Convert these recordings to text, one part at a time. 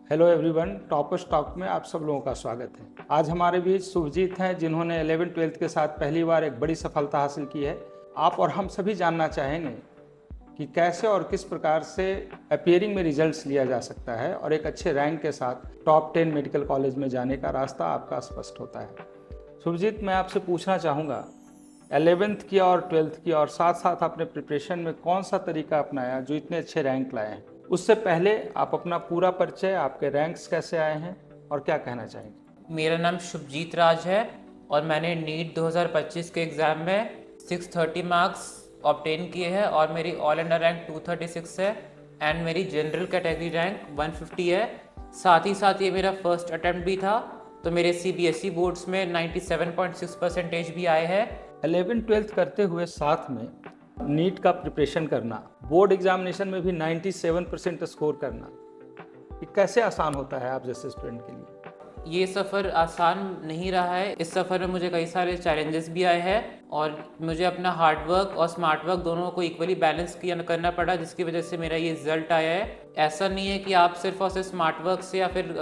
Hello everyone, topper stock में आप सब लोगों का स्वागत है। आज हमारे बीच शुभजीत हैं जिन्होंने 11th-12th के साथ पहली बार एक बड़ी सफलता हासिल की है। आप और हम सभी जानना चाहेंगे कि कैसे और किस प्रकार से अपीयरिंग में रिजल्ट्स लिया जा सकता है और एक अच्छे रैंक के साथ टॉप 10 मेडिकल कॉलेज में जाने का रास्ता आपका स्पष्ट होता है। शुभजीत, मैं आपसे पूछना चाहूँगा 11th की और 12th की और साथ साथ आपने प्रिपरेशन में कौन सा तरीका अपनाया जो इतने अच्छे रैंक लाए हैं। उससे पहले आप अपना पूरा परिचय, आपके रैंक्स कैसे आए हैं और क्या कहना चाहेंगे। मेरा नाम शुभजीत राज है और मैंने नीट 2025 के एग्ज़ाम में 630 मार्क्स ऑब्टेन किए हैं और मेरी ऑल इंडिया रैंक 236 है एंड मेरी जनरल कैटेगरी रैंक 150 है। साथ ही साथ ये मेरा फर्स्ट अटैम्प्ट भी था, तो मेरे CBSE बोर्ड्स में 97.6% भी आए हैं। 11th-12th करते हुए साथ में नीट का प्रिपरेशन करना, बोर्ड एग्जामिनेशन में भी 97% स्कोर करना, ये कैसे आसान होता है आप जैसे स्टूडेंट के लिए। ये सफ़र आसान नहीं रहा है। इस सफ़र में मुझे कई सारे चैलेंजेस भी आए हैं और मुझे अपना हार्ड वर्क और स्मार्ट वर्क दोनों को इक्वली बैलेंस करना पड़ा, जिसकी वजह से मेरा ये रिजल्ट आया है। ऐसा नहीं है कि आप सिर्फ और सिर्फ स्मार्ट वर्क से या फिर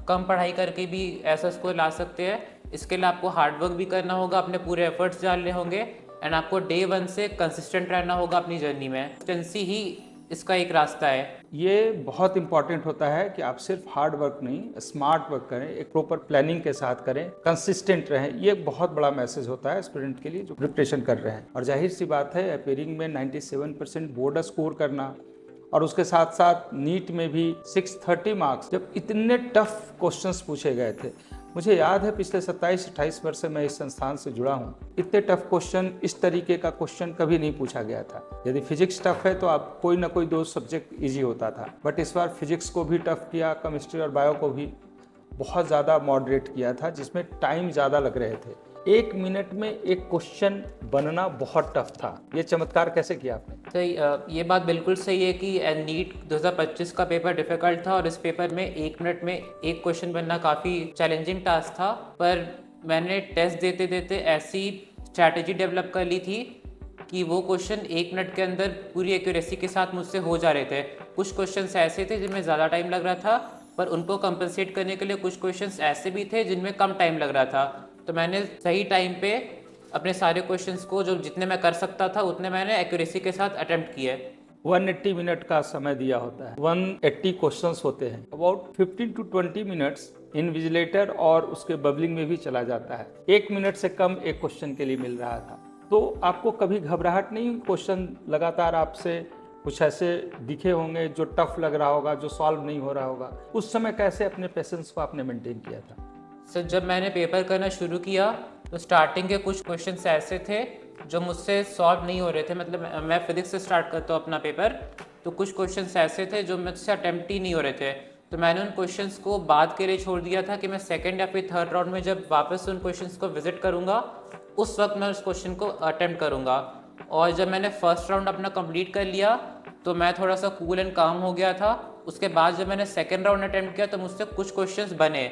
कम पढ़ाई करके भी ऐसा स्कोर ला सकते हैं। इसके लिए आपको हार्ड वर्क भी करना होगा, अपने पूरे एफर्ट्स डालने होंगे एंड आपको डे 1 से कंसिस्टेंट रहना होगा अपनी जर्नी में। कंसिस्टेंसी ही इसका एक रास्ता है। ये बहुत इंपॉर्टेंट होता है कि आप सिर्फ हार्ड वर्क नहीं, स्मार्ट वर्क करें, एक प्रॉपर प्लानिंग के साथ करें, कंसिस्टेंट रहें। ये एक बहुत बड़ा मैसेज होता है स्टूडेंट के लिए जो प्रिपरेशन कर रहे हैं। और जाहिर सी बात है, अपीयरिंग में 97% बोर्ड स्कोर करना और उसके साथ साथ नीट में भी 630 मार्क्स, जब इतने टफ क्वेश्चंस पूछे गए थे। मुझे याद है पिछले 27-28 वर्ष से मैं इस संस्थान से जुड़ा हूँ, इतने टफ क्वेश्चन, इस तरीके का क्वेश्चन कभी नहीं पूछा गया था। यदि फिजिक्स टफ है तो आप कोई ना कोई 2 सब्जेक्ट इजी होता था, बट इस बार फिजिक्स को भी टफ किया, केमिस्ट्री और बायो को भी बहुत ज़्यादा मॉडरेट किया था, जिसमें टाइम ज़्यादा लग रहे थे। 1 मिनट में एक क्वेश्चन बनना बहुत टफ था। ये चमत्कार कैसे किया आपने? सही, ये बात बिल्कुल सही है कि नीट 2025 का पेपर डिफ़िकल्ट था और इस पेपर में 1 मिनट में एक क्वेश्चन बनना काफ़ी चैलेंजिंग टास्क था। पर मैंने टेस्ट देते देते ऐसी स्ट्रैटेजी डेवलप कर ली थी कि वो क्वेश्चन 1 मिनट के अंदर पूरी एक्यूरेसी के साथ मुझसे हो जा रहे थे। कुछ क्वेश्चंस ऐसे थे जिनमें ज़्यादा टाइम लग रहा था, पर उनको कंपनसेट करने के लिए कुछ क्वेश्चंस ऐसे भी थे जिनमें कम टाइम लग रहा था। तो मैंने सही टाइम पे अपने सारे क्वेश्चंस को, जो जितने मैं कर सकता था उतने मैंने एक्यूरेसी के साथ अटेम्प्ट किए। 180 मिनट का समय दिया होता है, 180 क्वेश्चंस होते हैं। अबाउट 15 to 20 मिनट्स इन्विजिलेटर और उसके बबलिंग में भी चला जाता है। 1 मिनट से कम एक क्वेश्चन के लिए मिल रहा था। तो आपको कभी घबराहट नहीं हुई? क्वेश्चन लगातार आपसे कुछ ऐसे दिखे होंगे जो टफ लग रहा होगा, जो सॉल्व नहीं हो रहा होगा। उस समय कैसे अपने पेशेंस को आपने मेंटेन किया था? सर, जब मैंने पेपर करना शुरू किया तो स्टार्टिंग के कुछ क्वेश्चंस ऐसे थे जो मुझसे सॉल्व नहीं हो रहे थे। मतलब मैं फिजिक्स से स्टार्ट करता हूँ अपना पेपर, तो कुछ क्वेश्चंस ऐसे थे जो मुझसे अटेम्प्ट ही नहीं हो रहे थे। तो मैंने उन क्वेश्चंस को बाद के लिए छोड़ दिया था कि मैं सेकंड या फिर थर्ड राउंड में जब वापस उन क्वेश्चंस को विजिट करूँगा उस वक्त मैं उस क्वेश्चन को अटेम्प्ट करूँगा। और जब मैंने फर्स्ट राउंड अपना कंप्लीट कर लिया तो मैं थोड़ा सा कूल एंड काम हो गया था। उसके बाद जब मैंने सेकेंड राउंड अटेम्प्ट किया तो मुझसे कुछ क्वेश्चंस बने,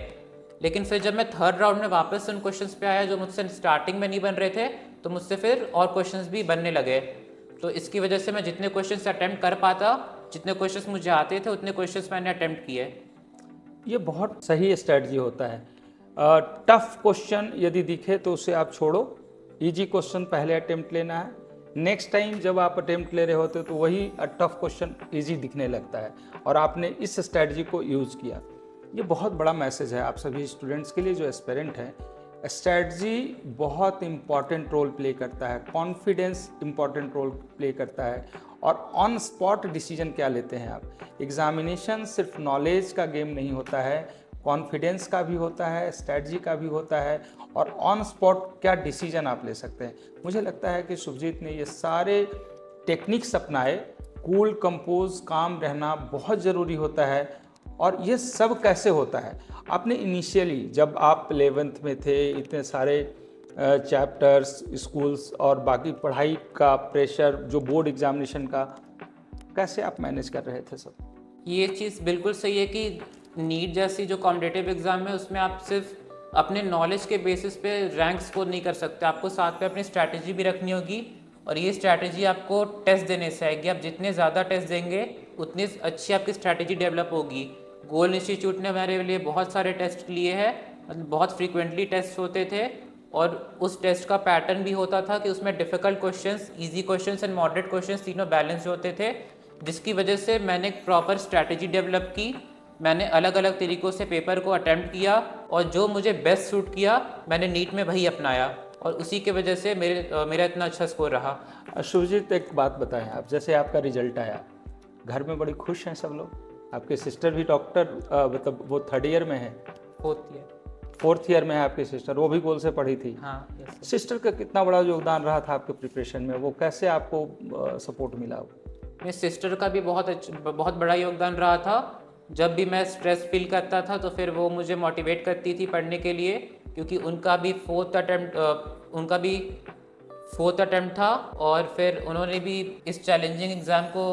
लेकिन फिर जब मैं थर्ड राउंड में वापस उन क्वेश्चंस पे आया जो मुझसे स्टार्टिंग में नहीं बन रहे थे, तो मुझसे फिर और क्वेश्चंस भी बनने लगे। तो इसकी वजह से मैं जितने क्वेश्चंस अटेम्प्ट कर पाता, जितने क्वेश्चंस मुझे आते थे उतने क्वेश्चंस मैंने अटेम्प्ट किए। ये बहुत सही स्ट्रेटजी होता है। टफ क्वेश्चन यदि दिखे तो उसे आप छोड़ो, इजी क्वेश्चन पहले अटेम्प्ट लेना है। नेक्स्ट टाइम जब आप अटेम्प्ट ले रहे होते तो वही टफ क्वेश्चन इजी दिखने लगता है और आपने इस स्ट्रेटजी को यूज़ किया। ये बहुत बड़ा मैसेज है आप सभी स्टूडेंट्स के लिए जो एस्पिरेंट हैं। स्ट्रेटजी बहुत इंपॉर्टेंट रोल प्ले करता है, कॉन्फिडेंस इंपॉर्टेंट रोल प्ले करता है और ऑन स्पॉट डिसीजन क्या लेते हैं आप। एग्जामिनेशन सिर्फ नॉलेज का गेम नहीं होता है, कॉन्फिडेंस का भी होता है, स्ट्रेटजी का भी होता है और ऑन स्पॉट क्या डिसीजन आप ले सकते हैं। मुझे लगता है कि शुभजीत ने ये सारे टेक्निक्स अपनाए। कूल, कंपोज, काम रहना बहुत ज़रूरी होता है। और ये सब कैसे होता है? आपने इनिशियली जब आप 11th में थे, इतने सारे चैप्टर्स, स्कूल्स और बाकी पढ़ाई का प्रेशर, जो बोर्ड एग्जामिनेशन का, कैसे आप मैनेज कर रहे थे सब? ये चीज़ बिल्कुल सही है कि नीट जैसी जो कॉम्पिटिटिव एग्ज़ाम है उसमें आप सिर्फ अपने नॉलेज के बेसिस पे रैंक स्कोर नहीं कर सकते, आपको साथ में अपनी स्ट्रैटेजी भी रखनी होगी। और ये स्ट्रैटेजी आपको टेस्ट देने से आएगी। आप जितने ज़्यादा टेस्ट देंगे उतनी अच्छी आपकी स्ट्रैटेजी डेवलप होगी। गोल्ड इंस्टीट्यूट ने मेरे लिए बहुत सारे टेस्ट लिए हैं, मतलब बहुत फ्रीक्वेंटली टेस्ट होते थे और उस टेस्ट का पैटर्न भी होता था कि उसमें difficult questions, easy questions and moderate questions तीनों बैलेंस होते थे, जिसकी वजह से मैंने एक प्रॉपर स्ट्रैटेजी डेवलप की। मैंने अलग अलग तरीक़ों से पेपर को अटैम्प्ट किया और जो मुझे बेस्ट सूट किया मैंने नीट में वही अपनाया और उसी के वजह से मेरा इतना अच्छा स्कोर रहा। शुभजीत, एक बात बताएं आप, जैसे आपका रिजल्ट आया, घर में बड़ी खुश हैं सब लोग? आपके सिस्टर भी डॉक्टर, मतलब वो 3rd ईयर में है? 4th ईयर में है आपकी सिस्टर, वो भी गोल से पढ़ी थी? हाँ, यस। सिस्टर का कितना बड़ा योगदान रहा था आपके प्रिपरेशन में? वो कैसे आपको सपोर्ट मिला? मेरे सिस्टर का भी बहुत बड़ा योगदान रहा था। जब भी मैं स्ट्रेस फील करता था तो फिर वो मुझे मोटिवेट करती थी पढ़ने के लिए, क्योंकि उनका भी फोर्थ अटेम्प्ट था और फिर उन्होंने भी इस चैलेंजिंग एग्ज़ाम को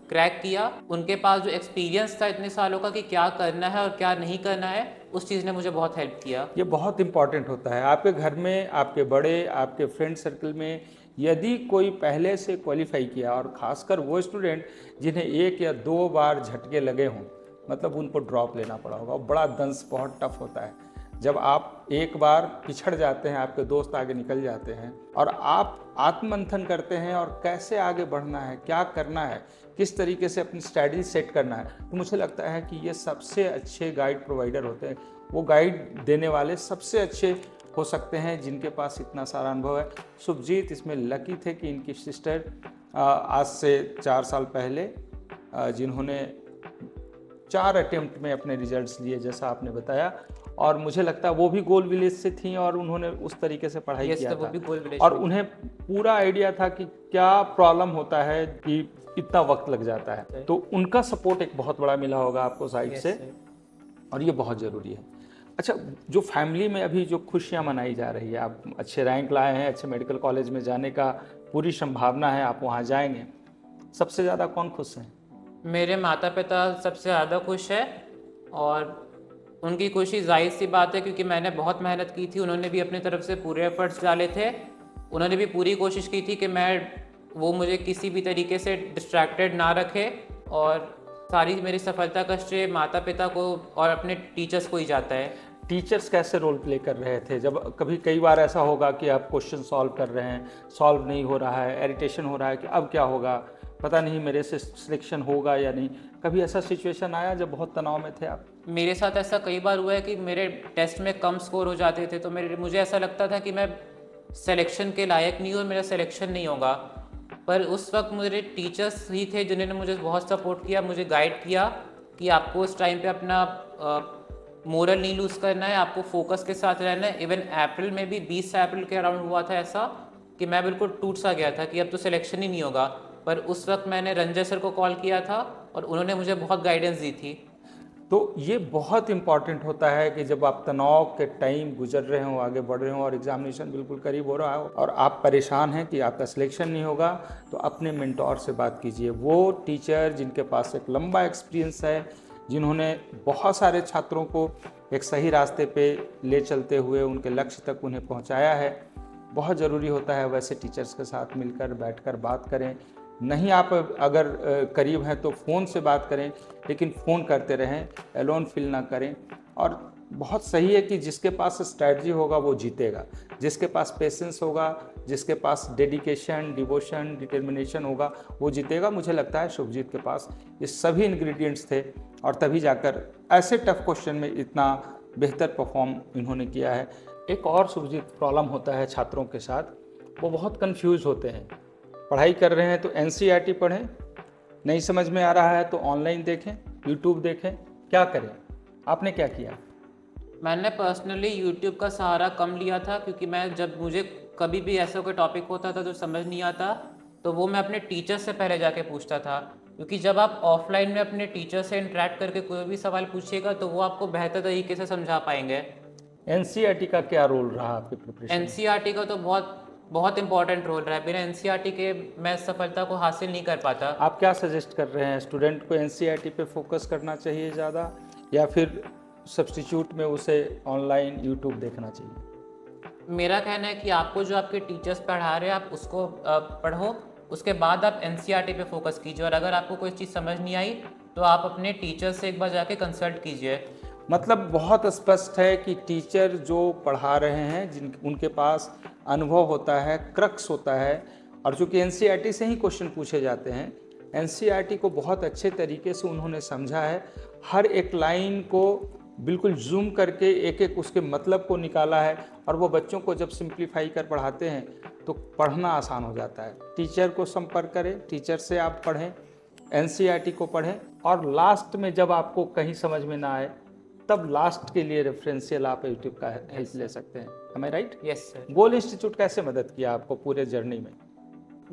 क्रैक किया। उनके पास जो एक्सपीरियंस था इतने सालों का कि क्या करना है और क्या नहीं करना है, उस चीज़ ने मुझे बहुत हेल्प किया। ये बहुत इंपॉर्टेंट होता है। आपके घर में, आपके बड़े, आपके फ्रेंड सर्कल में यदि कोई पहले से क्वालिफाई किया, और ख़ासकर वो स्टूडेंट जिन्हें 1 या 2 बार झटके लगे हों, मतलब उनको ड्रॉप लेना पड़ा होगा, बड़ा दंस बहुत टफ होता है। जब आप एक बार पिछड़ जाते हैं, आपके दोस्त आगे निकल जाते हैं और आप आत्ममंथन करते हैं और कैसे आगे बढ़ना है, क्या करना है, किस तरीके से अपनी स्ट्रैटेजी सेट करना है, तो मुझे लगता है कि ये सबसे अच्छे गाइड प्रोवाइडर होते हैं। वो गाइड देने वाले सबसे अच्छे हो सकते हैं जिनके पास इतना सारा अनुभव है। शुभजीत इसमें लकी थे कि इनकी सिस्टर आज से 4 साल पहले जिन्होंने 4 अटेम्प्ट में अपने रिजल्ट्स लिए, जैसा आपने बताया, और मुझे लगता है वो भी गोल विलेज से थी और उन्होंने उस तरीके से पढ़ाई किया था और उन्हें पूरा आइडिया था कि क्या प्रॉब्लम होता है कि इतना वक्त लग जाता है। तो उनका सपोर्ट एक बहुत बड़ा मिला होगा आपको साइड से, और ये बहुत ज़रूरी है। अच्छा, जो फैमिली में अभी जो खुशियाँ मनाई जा रही है, आप अच्छे रैंक लाए हैं, अच्छे मेडिकल कॉलेज में जाने का पूरी संभावना है, आप वहाँ जाएंगे, सबसे ज़्यादा कौन खुश है? मेरे माता पिता सबसे ज़्यादा खुश है और उनकी खुशी जाहिर सी बात है क्योंकि मैंने बहुत मेहनत की थी, उन्होंने भी अपनी तरफ से पूरे एफर्ट्स डाले थे, उन्होंने भी पूरी कोशिश की थी कि वो मुझे किसी भी तरीके से डिस्ट्रैक्टेड ना रखे और सारी मेरी सफलता का श्रेय माता पिता को और अपने टीचर्स को ही जाता है। टीचर्स कैसे रोल प्ले कर रहे थे? जब कई बार ऐसा होगा कि आप क्वेश्चन सॉल्व कर रहे हैं, सॉल्व नहीं हो रहा है, इरिटेशन हो रहा है कि अब क्या होगा, पता नहीं मेरे से सिलेक्शन होगा या नहीं, कभी ऐसा सिचुएशन आया जब बहुत तनाव में थे आप? मेरे साथ ऐसा कई बार हुआ है कि मेरे टेस्ट में कम स्कोर हो जाते थे तो मुझे ऐसा लगता था कि मैं सिलेक्शन के लायक नहीं हूँ और मेरा सिलेक्शन नहीं होगा, पर उस वक्त मेरे टीचर्स ही थे जिन्होंने मुझे बहुत सपोर्ट किया, मुझे गाइड किया कि आपको उस टाइम पे अपना मोरल नहीं लूज़ करना है, आपको फोकस के साथ रहना है। इवन अप्रैल में भी 20 अप्रैल के अराउंड हुआ था ऐसा कि मैं बिल्कुल टूट सा गया था कि अब तो सिलेक्शन ही नहीं होगा, पर उस वक्त मैंने रंजय सर को कॉल किया था और उन्होंने मुझे बहुत गाइडेंस दी थी। तो ये बहुत इम्पॉर्टेंट होता है कि जब आप तनाव के टाइम गुजर रहे हो, आगे बढ़ रहे हो और एग्जामिनेशन बिल्कुल करीब हो रहा हो और आप परेशान हैं कि आपका सिलेक्शन नहीं होगा, तो अपने मेंटोर से बात कीजिए। वो टीचर जिनके पास एक लंबा एक्सपीरियंस है, जिन्होंने बहुत सारे छात्रों को एक सही रास्ते पे ले चलते हुए उनके लक्ष्य तक उन्हें पहुंचाया है, बहुत ज़रूरी होता है वैसे टीचर्स के साथ मिलकर बैठकर बात करें। नहीं आप अगर करीब हैं तो फ़ोन से बात करें, लेकिन फ़ोन करते रहें, एलोन फील ना करें। और बहुत सही है कि जिसके पास स्ट्रैटेजी होगा वो जीतेगा, जिसके पास पेशेंस होगा, जिसके पास डेडिकेशन, डिवोशन, डिटर्मिनेशन होगा वो जीतेगा। मुझे लगता है शुभजीत के पास ये सभी इंग्रेडिएंट्स थे और तभी जाकर ऐसे टफ क्वेश्चन में इतना बेहतर परफॉर्म इन्होंने किया है। एक और शुभजीत प्रॉब्लम होता है छात्रों के साथ, वो बहुत कंफ्यूज होते हैं। पढ़ाई कर रहे हैं तो NCERT पढ़ें, नहीं समझ में आ रहा है तो ऑनलाइन देखें, यूट्यूब देखें, क्या करें? आपने क्या किया? मैंने पर्सनली यूट्यूब का सहारा कम लिया था क्योंकि जब मुझे कभी भी ऐसा कोई टॉपिक होता था जो समझ नहीं आता तो वो मैं अपने टीचर से पहले जाके पूछता था, क्योंकि जब आप ऑफलाइन में अपने टीचर से इंटरेक्ट करके कोई भी सवाल पूछिएगा तो वो आपको बेहतर तरीके से समझा पाएंगे। NCERT का क्या रोल रहा आपके प्रिपरेशन? NCERT का तो बहुत इंपॉर्टेंट रोल रहा है, बिना NCERT के मैं सफलता को हासिल नहीं कर पाता। आप क्या सजेस्ट कर रहे हैं? स्टूडेंट को NCERT पे फोकस करना चाहिए ज़्यादा, या फिर सब्स्टिट्यूट में उसे ऑनलाइन यूट्यूब देखना चाहिए? मेरा कहना है कि आपको जो आपके टीचर्स पढ़ा रहे हैं आप उसको पढ़ो, उसके बाद आप NCERT पे फोकस कीजिए, और अगर आपको कोई चीज़ समझ नहीं आई तो आप अपने टीचर से एक बार जाके कंसल्ट कीजिए। मतलब बहुत स्पष्ट है कि टीचर जो पढ़ा रहे हैं, जिन उनके पास अनुभव होता है, क्रक्स होता है, और चूँकि एनसीईआरटी से ही क्वेश्चन पूछे जाते हैं, एनसीईआरटी को बहुत अच्छे तरीके से उन्होंने समझा है, हर एक लाइन को बिल्कुल जूम करके एक एक उसके मतलब को निकाला है, और वो बच्चों को जब सिंप्लीफाई कर पढ़ाते हैं तो पढ़ना आसान हो जाता है। टीचर को संपर्क करें, टीचर से आप पढ़ें, एनसीईआरटी को पढ़ें, और लास्ट में जब आपको कहीं समझ में ना आए तब लास्ट के लिए रेफरेंशियल आप यूट्यूब का हेल्प ले सकते हैं। Am I right? Yes sir. Goal Institute कैसे मदद किया आपको पूरे जर्नी में?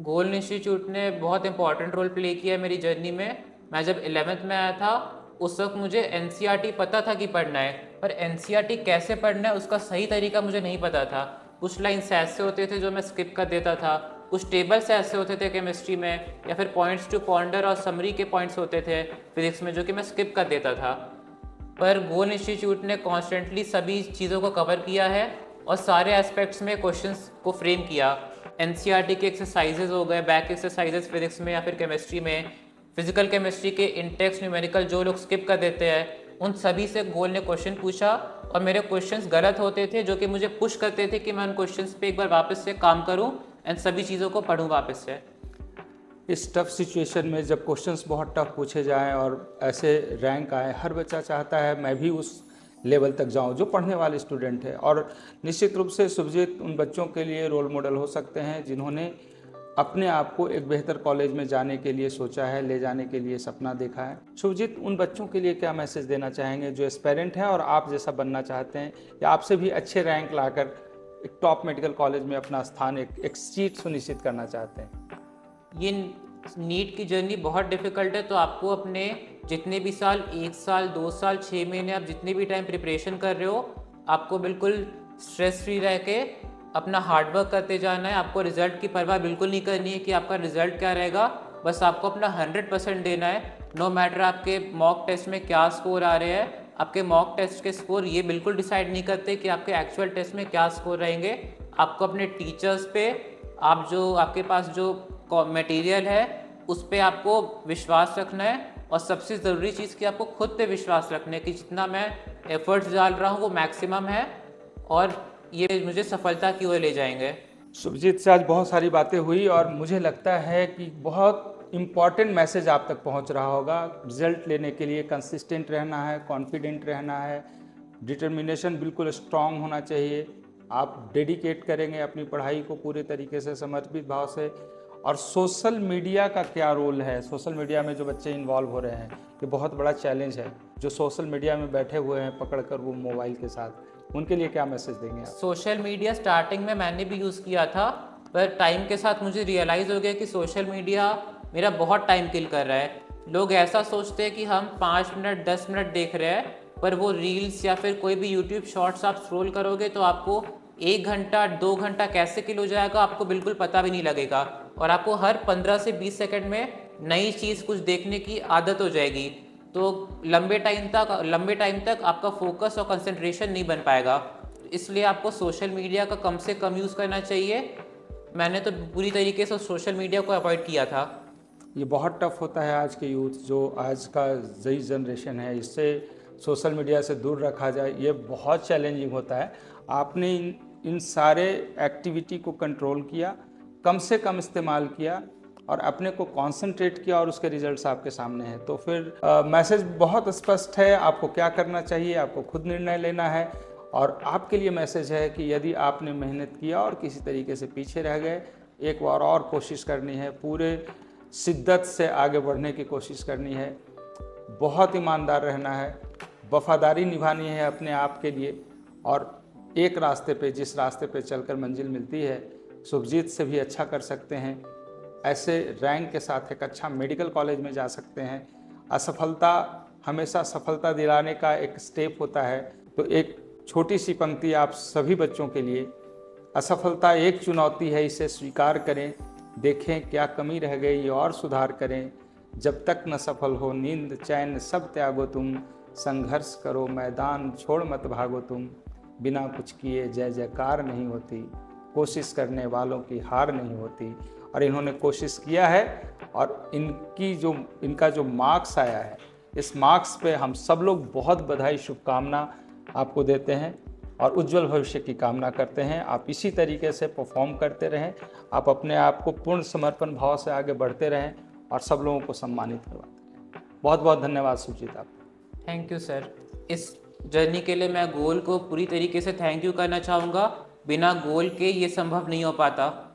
गोल्ड इंस्टीट्यूट ने बहुत इंपॉर्टेंट रोल प्ले किया मेरी जर्नी में। मैं जब 11th में आया था उस वक्त मुझे एनसीईआरटी पता था कि पढ़ना है, पर एनसीईआरटी कैसे पढ़ना है उसका सही तरीका मुझे नहीं पता था। कुछ लाइन्स ऐसे होते थे जो मैं स्किप कर देता था, कुछ टेबल्स ऐसे होते थे केमिस्ट्री में, या फिर पॉइंट्स टू पॉन्डर और समरी के पॉइंट्स होते थे फिजिक्स में, जो कि मैं स्किप कर देता था। पर गोल्ड इंस्टीट्यूट ने कॉन्स्टेंटली सभी चीज़ों को कवर किया है और सारे एस्पेक्ट्स में क्वेश्चंस को फ्रेम किया। एनसीईआरटी के एक्सरसाइजेज हो गए, बैक एक्सरसाइजेज फिजिक्स में या फिर केमिस्ट्री में, फिजिकल केमिस्ट्री के इंटेक्स न्यूमेरिकल जो लोग स्किप कर देते हैं, उन सभी से गोल ने क्वेश्चन पूछा और मेरे क्वेश्चंस गलत होते थे जो कि मुझे पुश करते थे कि मैं उन क्वेश्चंस पे एक बार वापस से काम करूं एंड सभी चीज़ों को पढूं वापस से। इस टफ सिचुएशन में जब क्वेश्चंस बहुत टफ पूछे जाएं और ऐसे रैंक आए, हर बच्चा चाहता है मैं भी उस लेवल तक जाऊं जो पढ़ने वाले स्टूडेंट है, और निश्चित रूप से शुभजीत उन बच्चों के लिए रोल मॉडल हो सकते हैं जिन्होंने अपने आप को एक बेहतर कॉलेज में जाने के लिए सोचा है, ले जाने के लिए सपना देखा है। शुभजीत, उन बच्चों के लिए क्या मैसेज देना चाहेंगे जो एस्पेरेंट हैं और आप जैसा बनना चाहते हैं, या आपसे भी अच्छे रैंक लाकर एक टॉप मेडिकल कॉलेज में अपना स्थान, एक सीट सुनिश्चित करना चाहते हैं? ये नीट की जर्नी बहुत डिफ़िकल्ट है, तो आपको अपने जितने भी साल, 1 साल, 2 साल, 6 महीने, आप जितने भी टाइम प्रिपरेशन कर रहे हो, आपको बिल्कुल स्ट्रेस फ्री रह के अपना हार्डवर्क करते जाना है। आपको रिज़ल्ट की परवाह बिल्कुल नहीं करनी है कि आपका रिज़ल्ट क्या रहेगा, बस आपको अपना 100% देना है। नो मैटर आपके मॉक टेस्ट में क्या स्कोर आ रहे हैं, आपके मॉक टेस्ट के स्कोर ये बिल्कुल डिसाइड नहीं करते कि आपके एक्चुअल टेस्ट में क्या स्कोर रहेंगे। आपको अपने टीचर्स पे, आपके पास जो मटेरियल है उस पे आपको विश्वास रखना है, और सबसे ज़रूरी चीज़ कि आपको खुद पे विश्वास रखना है कि जितना मैं एफर्ट्स डाल रहा हूँ वो मैक्सिमम है और ये मुझे सफलता की ओर ले जाएंगे। शुभजीत से आज बहुत सारी बातें हुई और मुझे लगता है कि बहुत इम्पॉर्टेंट मैसेज आप तक पहुंच रहा होगा। रिजल्ट लेने के लिए कंसिस्टेंट रहना है, कॉन्फिडेंट रहना है, डिटर्मिनेशन बिल्कुल स्ट्रांग होना चाहिए। आप डेडिकेट करेंगे अपनी पढ़ाई को पूरे तरीके से, समर्पित भाव से। और सोशल मीडिया का क्या रोल है? सोशल मीडिया में जो बच्चे इन्वॉल्व हो रहे हैं, ये बहुत बड़ा चैलेंज है। जो सोशल मीडिया में बैठे हुए हैं पकड़कर वो मोबाइल के साथ, उनके लिए क्या मैसेज देंगे आप? सोशल मीडिया स्टार्टिंग में मैंने भी यूज़ किया था, पर टाइम के साथ मुझे रियलाइज़ हो गया कि सोशल मीडिया मेरा बहुत टाइम किल कर रहा है। लोग ऐसा सोचते हैं कि हम 5 मिनट 10 मिनट देख रहे हैं, पर वो रील्स या फिर कोई भी यूट्यूब शॉर्ट्स आप स्क्रॉल करोगे तो आपको 1 घंटा 2 घंटा कैसे किल हो जाएगा आपको बिल्कुल पता भी नहीं लगेगा, और आपको हर 15 से 20 सेकंड में नई चीज़ कुछ देखने की आदत हो जाएगी। तो लंबे टाइम तक आपका फोकस और कंसंट्रेशन नहीं बन पाएगा। इसलिए आपको सोशल मीडिया का कम से कम यूज़ करना चाहिए। मैंने तो पूरी तरीके से सोशल मीडिया को अवॉइड किया था। ये बहुत टफ होता है आज के यूथ, जो आज का नई जनरेशन है, इससे सोशल मीडिया से दूर रखा जाए, ये बहुत चैलेंजिंग होता है। आपने इन सारे एक्टिविटी को कंट्रोल किया, कम से कम इस्तेमाल किया और अपने को कंसंट्रेट किया, और उसके रिजल्ट्स आपके सामने हैं। तो फिर मैसेज बहुत स्पष्ट है, आपको क्या करना चाहिए, आपको खुद निर्णय लेना है। और आपके लिए मैसेज है कि यदि आपने मेहनत किया और किसी तरीके से पीछे रह गए, एक बार और कोशिश करनी है, पूरे शिद्दत से आगे बढ़ने की कोशिश करनी है, बहुत ईमानदार रहना है, वफादारी निभानी है अपने आप के लिए। और एक रास्ते पे, जिस रास्ते पे चलकर मंजिल मिलती है, शुभजीत से भी अच्छा कर सकते हैं। ऐसे रैंक के साथ एक अच्छा मेडिकल कॉलेज में जा सकते हैं। असफलता हमेशा सफलता दिलाने का एक स्टेप होता है। तो एक छोटी सी पंक्ति आप सभी बच्चों के लिए, असफलता एक चुनौती है, इसे स्वीकार करें, देखें क्या कमी रह गई और सुधार करें। जब तक न सफल हो नींद चैन सब त्यागो तुम, संघर्ष करो मैदान छोड़ मत भागो तुम, बिना कुछ किए जय जयकार नहीं होती, कोशिश करने वालों की हार नहीं होती। और इन्होंने कोशिश किया है और इनका जो मार्क्स आया है, इस मार्क्स पे हम सब लोग बहुत बधाई, शुभकामना आपको देते हैं और उज्जवल भविष्य की कामना करते हैं। आप इसी तरीके से परफॉर्म करते रहें, आप अपने आप को पूर्ण समर्पण भाव से आगे बढ़ते रहें और सब लोगों को सम्मानित करवाते रहें। बहुत बहुत धन्यवाद सुजीत आपको। Thank you sir. इस जर्नी के लिए मैं गोल को पूरी तरीके से थैंक यू करना चाहूँगा। बिना गोल के ये संभव नहीं हो पाता।